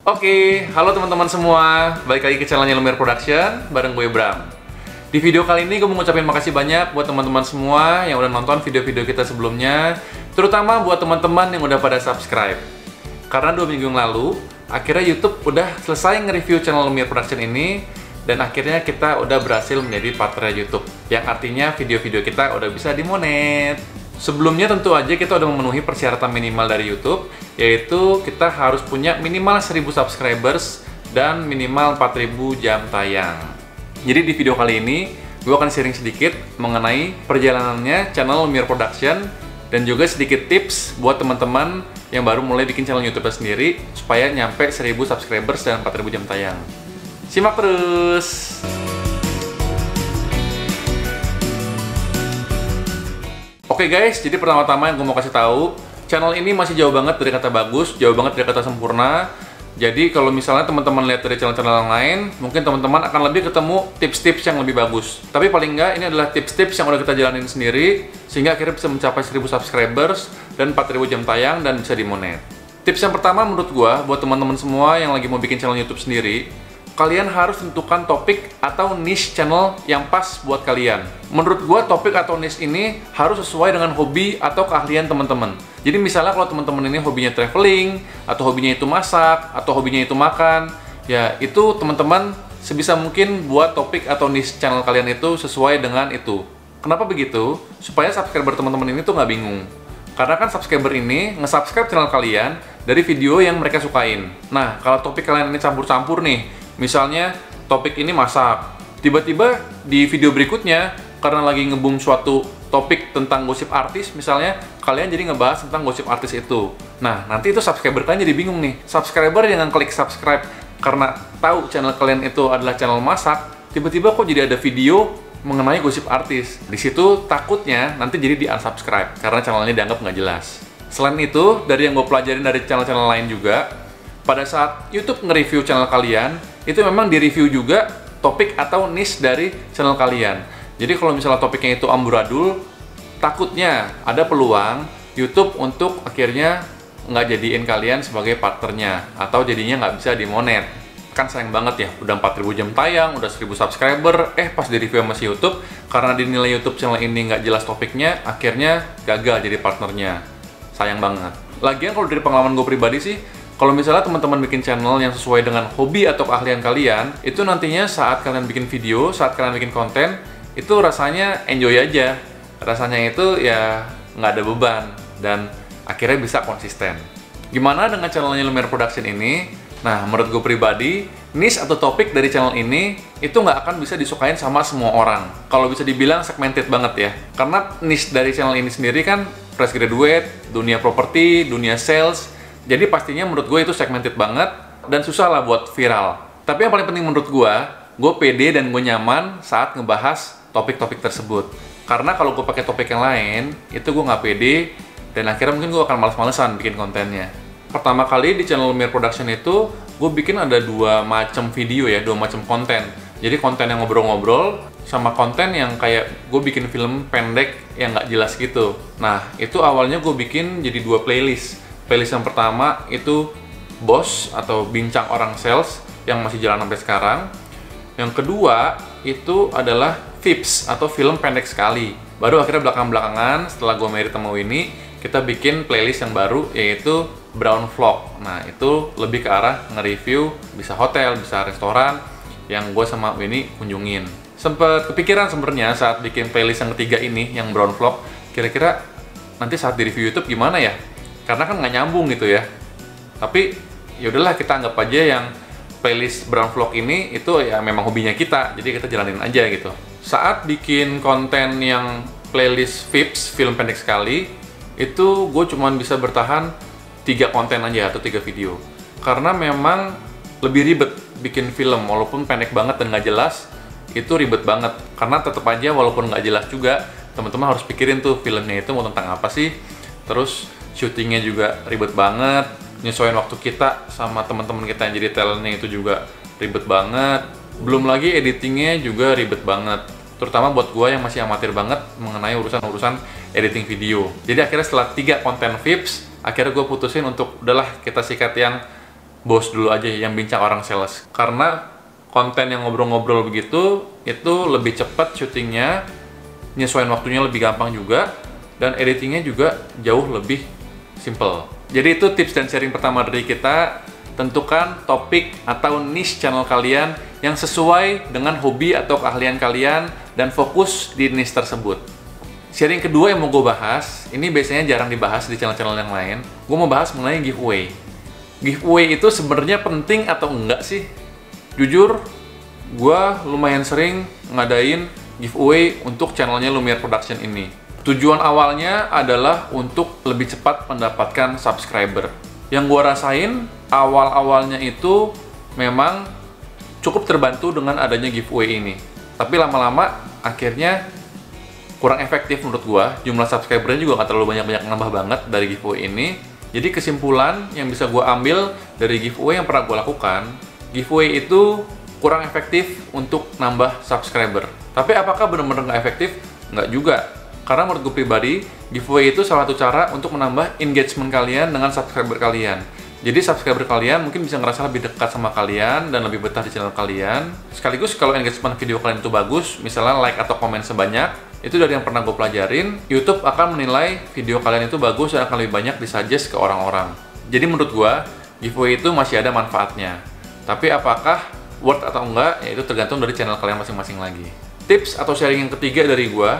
Oke, halo teman-teman semua. Balik lagi ke channelnya Lumiere Production, bareng gue Bram. Di video kali ini gue mau ngucapin makasih banyak buat teman-teman semua yang udah nonton video-video kita sebelumnya, terutama buat teman-teman yang udah pada subscribe. Karena 2 minggu yang lalu, akhirnya YouTube udah selesai nge-review channel Lumiere Production ini, dan akhirnya kita udah berhasil menjadi partner YouTube, yang artinya video-video kita udah bisa dimonet. Sebelumnya tentu aja kita udah memenuhi persyaratan minimal dari YouTube, yaitu kita harus punya minimal 1000 subscribers dan minimal 4000 jam tayang. Jadi di video kali ini, gue akan sharing sedikit mengenai perjalanannya channel Lumiere Production dan juga sedikit tips buat teman-teman yang baru mulai bikin channel YouTube sendiri supaya nyampe 1000 subscribers dan 4000 jam tayang. Simak terus! Oke guys, jadi pertama-tama yang gue mau kasih tahu, channel ini masih jauh banget dari kata bagus, jauh banget dari kata sempurna. Jadi kalau misalnya teman-teman lihat dari channel-channel yang lain, mungkin teman-teman akan lebih ketemu tips-tips yang lebih bagus. Tapi paling nggak, ini adalah tips-tips yang udah kita jalanin sendiri, sehingga akhirnya bisa mencapai 1000 subscribers dan 4000 jam tayang dan bisa dimonet. Tips yang pertama menurut gue, buat teman-teman semua yang lagi mau bikin channel YouTube sendiri, kalian harus tentukan topik atau niche channel yang pas buat kalian. Menurut gua topik atau niche ini harus sesuai dengan hobi atau keahlian teman-teman. Jadi misalnya kalau teman-teman ini hobinya traveling, atau hobinya itu masak, atau hobinya itu makan, ya itu teman-teman sebisa mungkin buat topik atau niche channel kalian itu sesuai dengan itu. Kenapa begitu? Supaya subscriber teman-teman ini tuh nggak bingung. Karena kan subscriber ini nge-subscribe channel kalian dari video yang mereka sukain. Nah, kalau topik kalian ini campur-campur nih, misalnya topik ini masak, tiba-tiba di video berikutnya karena lagi nge-boom suatu topik tentang gosip artis misalnya, kalian jadi ngebahas tentang gosip artis itu. Nah, nanti itu subscriber kalian jadi bingung nih. Subscriber yang klik subscribe karena tahu channel kalian itu adalah channel masak, tiba-tiba kok jadi ada video mengenai gosip artis. Di situ takutnya nanti jadi di-unsubscribe karena channelnya dianggap nggak jelas. Selain itu, dari yang gue pelajarin dari channel-channel lain juga, pada saat YouTube nge-review channel kalian, itu memang di-review juga topik atau niche dari channel kalian. Jadi kalau misalnya topiknya itu amburadul, takutnya ada peluang YouTube untuk akhirnya nggak jadiin kalian sebagai partnernya, atau jadinya nggak bisa dimonet. Kan sayang banget ya, udah 4000 jam tayang, udah 1000 subscriber, pas di-review sama si YouTube, karena dinilai YouTube channel ini nggak jelas topiknya, akhirnya gagal jadi partnernya. Sayang banget. Lagian kalau dari pengalaman gue pribadi sih, kalau misalnya teman-teman bikin channel yang sesuai dengan hobi atau keahlian kalian, itu nantinya saat kalian bikin video, saat kalian bikin konten, itu rasanya enjoy aja. Rasanya itu ya nggak ada beban, dan akhirnya bisa konsisten. Gimana dengan channelnya Lumiere Production ini? Nah, menurut gue pribadi, niche atau topik dari channel ini, itu nggak akan bisa disukain sama semua orang. Kalau bisa dibilang segmented banget ya. Karena niche dari channel ini sendiri kan fresh graduate, dunia properti, dunia sales. Jadi pastinya menurut gue itu segmented banget dan susah lah buat viral. Tapi yang paling penting menurut gue pede dan gue nyaman saat ngebahas topik-topik tersebut. Karena kalau gue pakai topik yang lain, itu gue nggak pede dan akhirnya mungkin gue akan males-malesan bikin kontennya. Pertama kali di channel Lumiere Production itu, gue bikin ada 2 macam video ya, 2 macam konten. Jadi konten yang ngobrol-ngobrol, sama konten yang kayak gue bikin film pendek yang nggak jelas gitu. Nah, itu awalnya gue bikin jadi 2 playlist. Playlist yang pertama itu Bos atau Bincang Orang Sales yang masih jalan sampai sekarang. Yang kedua itu adalah Vips atau film pendek sekali. Baru akhirnya belakang-belakangan setelah gue married sama Winnie, kita bikin playlist yang baru yaitu Brown Vlog. Nah, itu lebih ke arah nge-review bisa hotel, bisa restoran yang gue sama Winnie kunjungin. Sempet kepikiran sebenarnya saat bikin playlist yang ketiga ini, yang Brown Vlog, kira-kira nanti saat di review YouTube gimana ya? Karena kan nggak nyambung gitu ya. Tapi ya udahlah, kita anggap aja yang playlist Brown Vlog ini itu ya memang hobinya kita, jadi kita jalanin aja gitu. Saat bikin konten yang playlist Vips, film pendek sekali, itu gue cuman bisa bertahan 3 konten aja atau 3 video. Karena memang lebih ribet bikin film, walaupun pendek banget dan nggak jelas, itu ribet banget. Karena tetap aja walaupun nggak jelas juga, teman-teman harus pikirin tuh filmnya itu mau tentang apa sih. Terus syutingnya juga ribet banget, nyesuaiin waktu kita sama teman-teman kita yang jadi talentnya itu juga ribet banget. Belum lagi editingnya juga ribet banget, terutama buat gue yang masih amatir banget mengenai urusan-urusan editing video. Jadi akhirnya setelah 3 konten Vips, akhirnya gue putusin untuk udahlah kita sikat yang bos dulu aja yang bincang orang sales. Karena konten yang ngobrol-ngobrol begitu, itu lebih cepat syutingnya, nyesuaiin waktunya lebih gampang juga, dan editingnya juga jauh lebih simple. Jadi itu tips dan sharing pertama dari kita. Tentukan topik atau niche channel kalian yang sesuai dengan hobi atau keahlian kalian dan fokus di niche tersebut. Sharing kedua yang mau gue bahas, ini biasanya jarang dibahas di channel-channel yang lain. Gue mau bahas mengenai giveaway. Giveaway itu sebenarnya penting atau enggak sih? Jujur, gue lumayan sering ngadain giveaway untuk channelnya Lumiere Production ini. Tujuan awalnya adalah untuk lebih cepat mendapatkan subscriber. Yang gue rasain awal-awalnya itu memang cukup terbantu dengan adanya giveaway ini. Tapi lama-lama akhirnya kurang efektif menurut gue. Jumlah subscribernya juga nggak terlalu banyak-banyak nambah banget dari giveaway ini. Jadi kesimpulan yang bisa gue ambil dari giveaway yang pernah gue lakukan, giveaway itu kurang efektif untuk nambah subscriber. Tapi apakah benar-benar nggak efektif? Nggak juga. Karena menurut gue pribadi, giveaway itu salah satu cara untuk menambah engagement kalian dengan subscriber kalian. Jadi subscriber kalian mungkin bisa ngerasa lebih dekat sama kalian dan lebih betah di channel kalian. Sekaligus kalau engagement video kalian itu bagus, misalnya like atau komen sebanyak, itu dari yang pernah gue pelajarin, YouTube akan menilai video kalian itu bagus dan akan lebih banyak disuggest ke orang-orang. Jadi menurut gue, giveaway itu masih ada manfaatnya. Tapi apakah worth atau enggak, ya itu tergantung dari channel kalian masing-masing lagi. Tips atau sharing yang ketiga dari gue,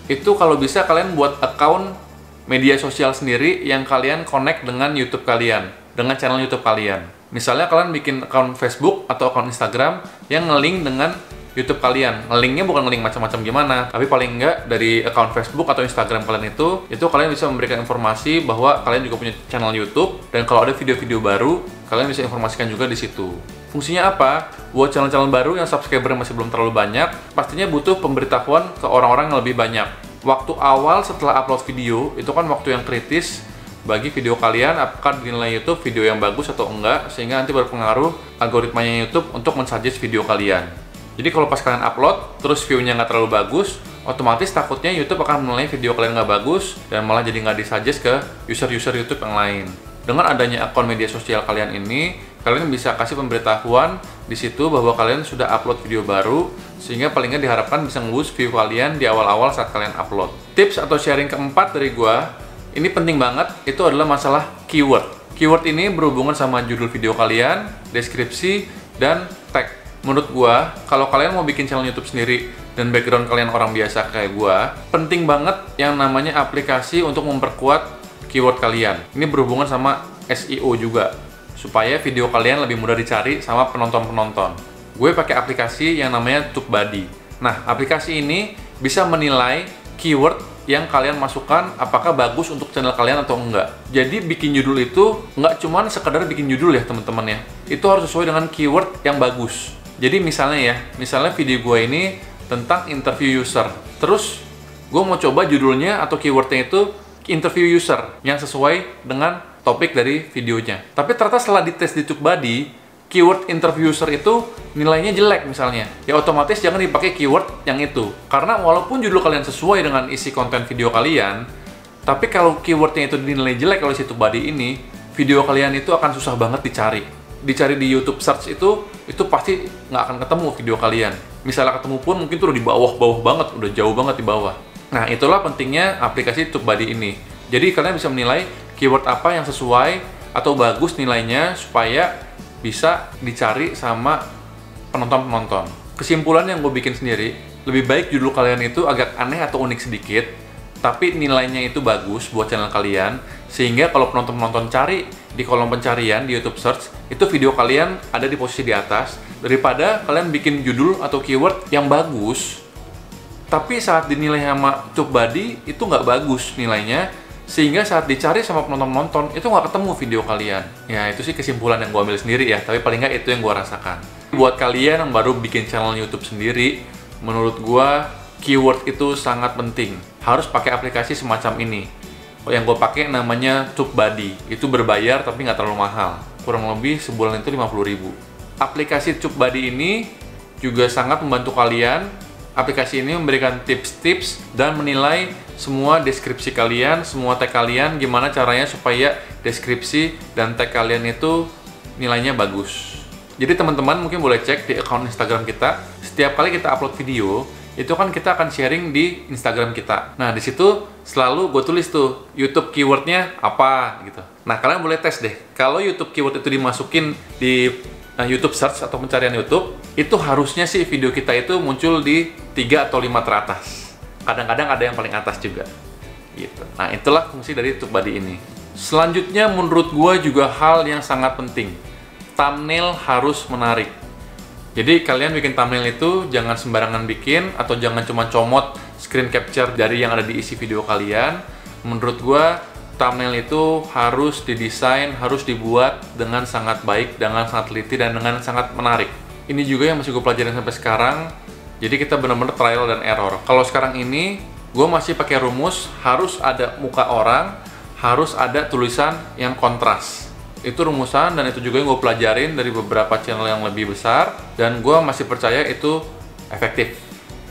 itu kalau bisa kalian buat account media sosial sendiri yang kalian connect dengan YouTube kalian, dengan channel YouTube kalian. Misalnya kalian bikin account Facebook atau account Instagram yang nge-link dengan YouTube kalian. Nge-linknya bukan nge-link macam-macam gimana, tapi paling enggak dari account Facebook atau Instagram kalian itu kalian bisa memberikan informasi bahwa kalian juga punya channel YouTube, dan kalau ada video-video baru, kalian bisa informasikan juga di situ. Fungsinya apa? Buat channel-channel baru yang subscriber masih belum terlalu banyak, pastinya butuh pemberitahuan ke orang-orang yang lebih banyak. Waktu awal setelah upload video, itu kan waktu yang kritis bagi video kalian, apakah dinilai YouTube video yang bagus atau enggak, sehingga nanti berpengaruh algoritmanya YouTube untuk men-suggest video kalian. Jadi kalau pas kalian upload, terus view-nya nggak terlalu bagus, otomatis takutnya YouTube akan menilai video kalian nggak bagus, dan malah jadi nggak disuggest ke user-user YouTube yang lain. Dengan adanya akun media sosial kalian ini, kalian bisa kasih pemberitahuan di situ bahwa kalian sudah upload video baru, sehingga paling nggak diharapkan bisa nge-boost view kalian di awal-awal saat kalian upload. Tips atau sharing keempat dari gua, ini penting banget, itu adalah masalah keyword. Keyword ini berhubungan sama judul video kalian, deskripsi, dan tag. Menurut gua, kalau kalian mau bikin channel YouTube sendiri dan background kalian orang biasa kayak gua, penting banget yang namanya aplikasi untuk memperkuat keyword kalian. Ini berhubungan sama SEO juga, supaya video kalian lebih mudah dicari sama penonton-penonton. Gue pakai aplikasi yang namanya TubeBuddy. Nah, aplikasi ini bisa menilai keyword yang kalian masukkan apakah bagus untuk channel kalian atau enggak. Jadi bikin judul itu nggak cuman sekedar bikin judul ya teman-teman ya. Itu harus sesuai dengan keyword yang bagus. Jadi misalnya video gue ini tentang interview user. Terus gue mau coba judulnya atau keywordnya itu interview user yang sesuai dengan topik dari videonya. Tapi ternyata setelah dites di TubeBuddy, keyword interview user itu nilainya jelek misalnya. Ya otomatis jangan dipakai keyword yang itu. Karena walaupun judul kalian sesuai dengan isi konten video kalian, tapi kalau keywordnya itu dinilai jelek oleh si TubeBuddy ini, video kalian itu akan susah banget dicari. Dicari di YouTube search itu pasti nggak akan ketemu video kalian. Misalnya ketemu pun mungkin tuh udah di bawah banget, udah jauh banget di bawah. Nah, itulah pentingnya aplikasi TubeBuddy ini. Jadi kalian bisa menilai keyword apa yang sesuai atau bagus nilainya supaya bisa dicari sama penonton-penonton. Kesimpulan yang gue bikin sendiri, lebih baik judul kalian itu agak aneh atau unik sedikit, tapi nilainya itu bagus buat channel kalian, sehingga kalau penonton-penonton cari di kolom pencarian di YouTube Search, itu video kalian ada di posisi di atas, daripada kalian bikin judul atau keyword yang bagus, tapi saat dinilai sama TubeBuddy itu nggak bagus nilainya, sehingga saat dicari sama penonton-penonton itu nggak ketemu video kalian. Ya itu sih kesimpulan yang gue ambil sendiri ya, tapi paling nggak itu yang gue rasakan. Buat kalian yang baru bikin channel YouTube sendiri, menurut gue keyword itu sangat penting. Harus pakai aplikasi semacam ini. Yang gue pakai namanya TubeBuddy. Itu berbayar tapi nggak terlalu mahal. Kurang lebih sebulan itu 50.000. Aplikasi TubeBuddy ini juga sangat membantu kalian. Aplikasi ini memberikan tips-tips dan menilai semua deskripsi kalian, semua tag kalian, gimana caranya supaya deskripsi dan tag kalian itu nilainya bagus. Jadi teman-teman mungkin boleh cek di akun Instagram kita. Setiap kali kita upload video, itu kan kita akan sharing di Instagram kita. Nah, di situ selalu gue tulis tuh YouTube keywordnya apa gitu. Nah, kalian boleh tes deh. Kalau YouTube keyword itu dimasukin di YouTube search atau pencarian YouTube, itu harusnya sih video kita itu muncul di 3 atau 5 teratas. Kadang-kadang ada yang paling atas juga. Gitu. Nah, itulah fungsi dari TubeBuddy ini. Selanjutnya menurut gua juga hal yang sangat penting. Thumbnail harus menarik. Jadi kalian bikin thumbnail itu jangan sembarangan bikin atau jangan cuma comot screen capture dari yang ada di isi video kalian. Menurut gua thumbnail itu harus didesain, harus dibuat dengan sangat baik, dengan sangat teliti dan dengan sangat menarik. Ini juga yang masih gue pelajarin sampai sekarang. Jadi kita benar-benar trial dan error. Kalau sekarang ini gue masih pakai rumus harus ada muka orang, harus ada tulisan yang kontras. Itu rumusan dan itu juga yang gue pelajarin dari beberapa channel yang lebih besar dan gue masih percaya itu efektif.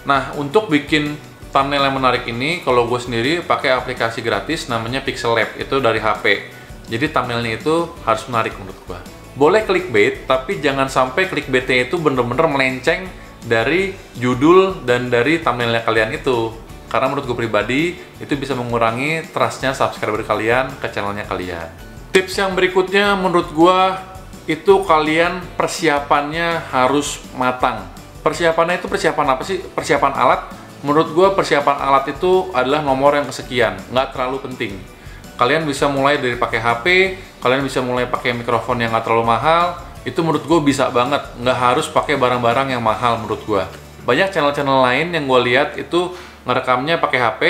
Nah, untuk bikin thumbnail yang menarik ini, kalau gue sendiri pakai aplikasi gratis namanya Pixel Lab, itu dari HP. Jadi thumbnailnya itu harus menarik menurut gue. Boleh clickbait, tapi jangan sampai clickbaitnya itu bener-bener melenceng dari judul dan dari thumbnailnya kalian itu. Karena menurut gue pribadi, itu bisa mengurangi trustnya subscriber kalian ke channelnya kalian. Tips yang berikutnya menurut gue, itu kalian persiapannya harus matang. Persiapannya itu persiapan apa sih? Persiapan alat. Menurut gue persiapan alat itu adalah nomor yang kesekian, nggak terlalu penting. Kalian bisa mulai dari pakai HP, kalian bisa mulai pakai mikrofon yang nggak terlalu mahal. Itu menurut gue bisa banget, nggak harus pakai barang-barang yang mahal menurut gue. Banyak channel-channel lain yang gue lihat itu ngerekamnya pakai HP,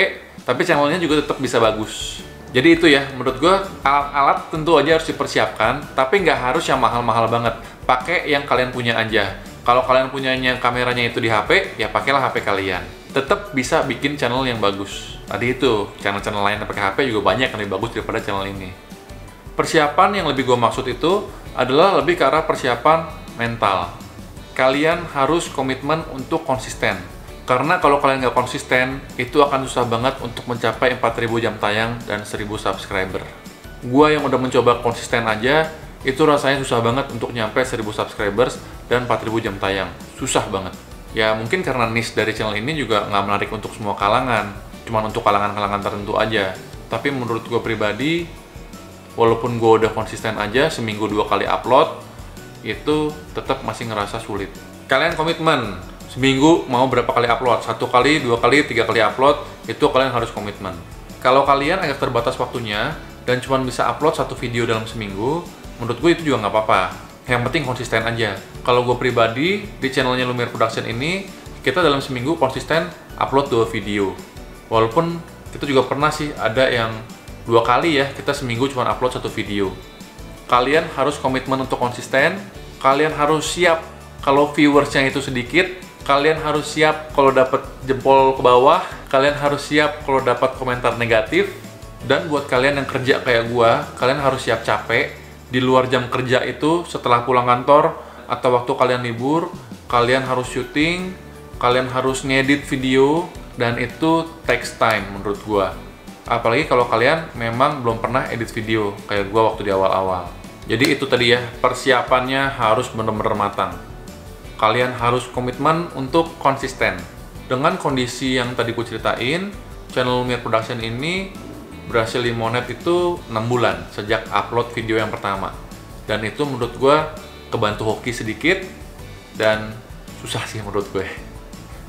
tapi channelnya juga tetap bisa bagus. Jadi itu ya, menurut gue alat-alat tentu aja harus dipersiapkan, tapi nggak harus yang mahal-mahal banget. Pakai yang kalian punya aja. Kalau kalian punyanya kameranya itu di HP, ya pakailah HP kalian. Tetap bisa bikin channel yang bagus. Tadi itu, channel-channel lain yang pakai HP juga banyak yang lebih bagus daripada channel ini. Persiapan yang lebih gue maksud itu adalah lebih ke arah persiapan mental. Kalian harus komitmen untuk konsisten. Karena kalau kalian nggak konsisten, itu akan susah banget untuk mencapai 4.000 jam tayang dan 1.000 subscriber. Gua yang udah mencoba konsisten aja, itu rasanya susah banget untuk nyampe 1.000 subscribers dan 4.000 jam tayang. Susah banget. Ya mungkin karena niche dari channel ini juga nggak menarik untuk semua kalangan. Cuma untuk kalangan-kalangan tertentu aja. Tapi menurut gue pribadi, walaupun gue udah konsisten aja, seminggu 2 kali upload, itu tetap masih ngerasa sulit. Kalian komitmen. Seminggu mau berapa kali upload? 1 kali, 2 kali, 3 kali upload, itu kalian harus komitmen. Kalau kalian agak terbatas waktunya, dan cuma bisa upload 1 video dalam seminggu, menurut gue itu juga nggak apa-apa. Yang penting konsisten aja. Kalau gue pribadi, di channelnya Lumiere Production ini, kita dalam seminggu konsisten upload 2 video. Walaupun kita juga pernah sih ada yang 2 kali ya, kita seminggu cuma upload 1 video. Kalian harus komitmen untuk konsisten, kalian harus siap kalau viewersnya itu sedikit, kalian harus siap kalau dapat jempol ke bawah, kalian harus siap kalau dapat komentar negatif, dan buat kalian yang kerja kayak gua, kalian harus siap capek. Di luar jam kerja itu, setelah pulang kantor, atau waktu kalian libur, kalian harus syuting, kalian harus ngedit video, dan itu takes time menurut gua. Apalagi kalau kalian memang belum pernah edit video, kayak gua waktu di awal-awal. Jadi itu tadi ya, persiapannya harus bener-bener matang. Kalian harus komitmen untuk konsisten. Dengan kondisi yang tadi gue ceritain, channel Lumiere Production ini berhasil dimonet itu 6 bulan sejak upload video yang pertama. Dan itu menurut gue kebantu hoki sedikit dan susah sih menurut gue.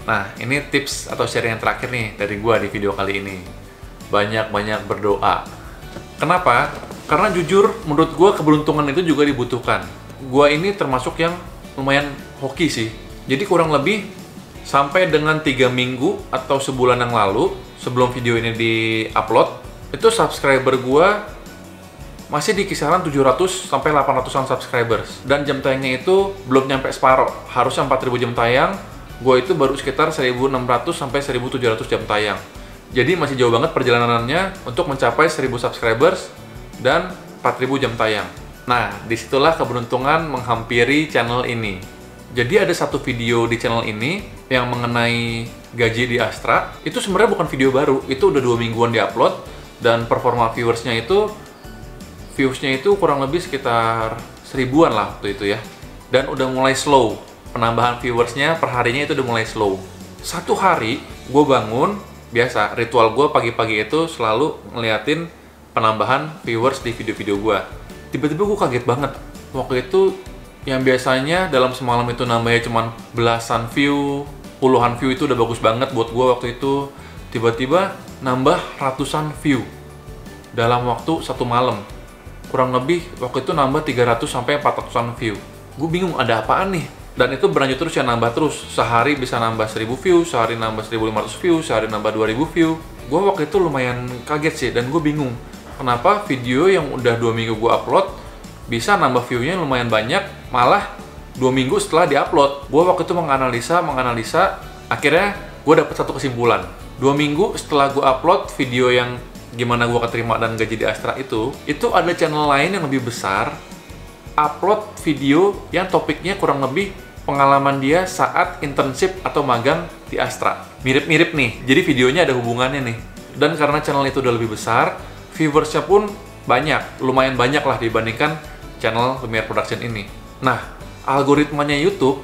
Nah, ini tips atau sharing yang terakhir nih dari gue di video kali ini. Banyak-banyak berdoa. Kenapa? Karena jujur menurut gue keberuntungan itu juga dibutuhkan. Gue ini termasuk yang lumayan hoki sih. Jadi kurang lebih sampai dengan 3 minggu atau sebulan yang lalu sebelum video ini di-upload, itu subscriber gua masih di kisaran 700 sampai 800-an subscribers. Dan jam tayangnya itu belum nyampe separuh. Harusnya 4.000 jam tayang, gua itu baru sekitar 1.600 sampai 1.700 jam tayang. Jadi masih jauh banget perjalanannya untuk mencapai 1.000 subscribers dan 4.000 jam tayang. Nah, disitulah keberuntungan menghampiri channel ini. Jadi ada satu video di channel ini yang mengenai gaji di Astra. Itu sebenarnya bukan video baru, itu udah 2 mingguan di-upload. Dan performa viewsnya itu kurang lebih sekitar 1000-an lah waktu itu ya. Dan udah mulai slow, penambahan viewersnya per harinya itu udah mulai slow. Satu hari gue bangun, biasa ritual gue pagi-pagi itu selalu ngeliatin penambahan viewers di video-video gue. Tiba-tiba gue kaget banget. Waktu itu yang biasanya dalam semalam itu nambahnya cuma belasan view, puluhan view itu udah bagus banget buat gue waktu itu. Tiba-tiba nambah ratusan view dalam waktu satu malam. Kurang lebih waktu itu nambah 300 sampai 400-an view. Gue bingung ada apaan nih. Dan itu berlanjut terus ya, nambah terus. Sehari bisa nambah 1000 view, sehari nambah 1500 view, sehari nambah 2000 view. Gue waktu itu lumayan kaget sih, dan gue bingung kenapa video yang udah 2 minggu gue upload bisa nambah view-nya lumayan banyak, malah 2 minggu setelah di-upload. Gue waktu itu menganalisa, akhirnya gue dapet satu kesimpulan. 2 minggu setelah gue upload video yang gimana gue keterima dan gaji di Astra itu ada channel lain yang lebih besar upload video yang topiknya kurang lebih pengalaman dia saat internship atau magang di Astra. Mirip-mirip nih, jadi videonya ada hubungannya nih. Dan karena channel itu udah lebih besar, viewersnya pun banyak, lumayan banyak lah dibandingkan channel Lumiere Production ini. Nah, algoritmanya YouTube,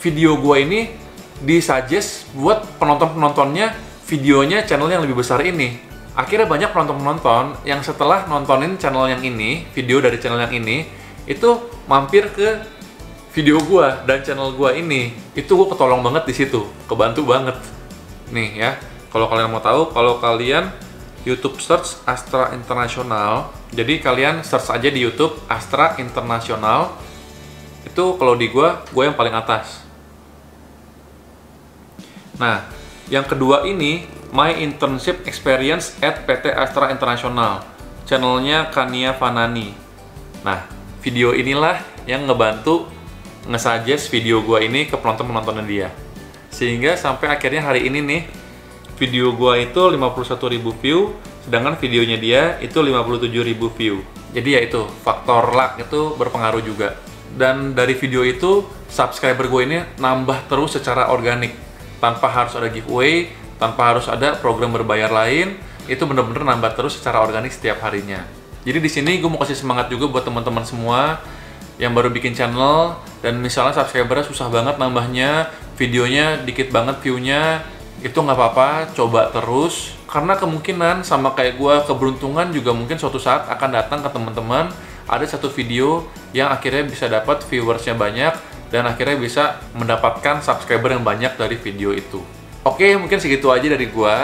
video gua ini disuggest buat penonton-penontonnya videonya channel yang lebih besar ini. Akhirnya banyak penonton-penonton yang setelah nontonin channel yang ini, video dari channel yang ini, itu mampir ke video gua dan channel gua ini. Itu gua ketolong banget di situ, kebantu banget. Nih ya, kalau kalian mau tahu, kalau kalian YouTube search Astra International, jadi kalian search aja di YouTube Astra International. Itu kalau di gua yang paling atas. Nah, yang kedua ini My Internship Experience at PT Astra International, channelnya Kania Fanani. Nah, video inilah yang ngebantu nge-suggest video gua ini ke penonton-penontonnya dia. Sehingga sampai akhirnya hari ini nih, video gua itu 51.000 view, sedangkan videonya dia itu 57.000 view. Jadi ya itu, faktor luck itu berpengaruh juga. Dan dari video itu, subscriber gue ini nambah terus secara organik. Tanpa harus ada giveaway, tanpa harus ada program berbayar lain, itu bener-bener nambah terus secara organik setiap harinya. Jadi di sini gue mau kasih semangat juga buat teman-teman semua yang baru bikin channel, dan misalnya subscribernya susah banget nambahnya, videonya dikit banget view-nya, itu nggak apa-apa, coba terus. Karena kemungkinan sama kayak gue, keberuntungan juga mungkin suatu saat akan datang ke teman-teman, ada satu video yang akhirnya bisa dapat viewersnya banyak, dan akhirnya bisa mendapatkan subscriber yang banyak dari video itu. Oke, mungkin segitu aja dari gue.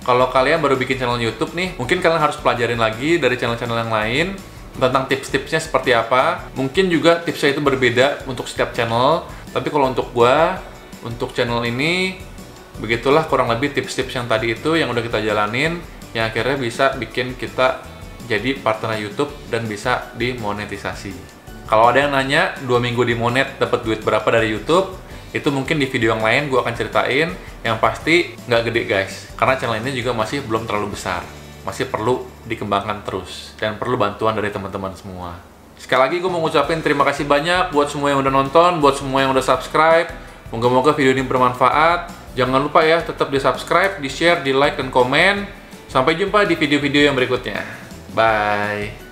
Kalau kalian baru bikin channel YouTube nih, mungkin kalian harus pelajarin lagi dari channel-channel yang lain tentang tips-tipsnya seperti apa. Mungkin juga tipsnya itu berbeda untuk setiap channel, tapi kalau untuk gue, untuk channel ini, begitulah kurang lebih tips-tips yang tadi itu yang udah kita jalanin, yang akhirnya bisa bikin kita jadi partner YouTube dan bisa dimonetisasi. Kalau ada yang nanya 2 minggu dimonet dapat duit berapa dari YouTube, itu mungkin di video yang lain gue akan ceritain. Yang pasti nggak gede guys, karena channel ini juga masih belum terlalu besar, masih perlu dikembangkan terus dan perlu bantuan dari teman-teman semua. Sekali lagi gue mau ngucapin terima kasih banyak buat semua yang udah nonton, buat semua yang udah subscribe. Moga-moga video ini bermanfaat. Jangan lupa ya, tetap di subscribe, di share, di like, dan komen. Sampai jumpa di video-video yang berikutnya. Bye.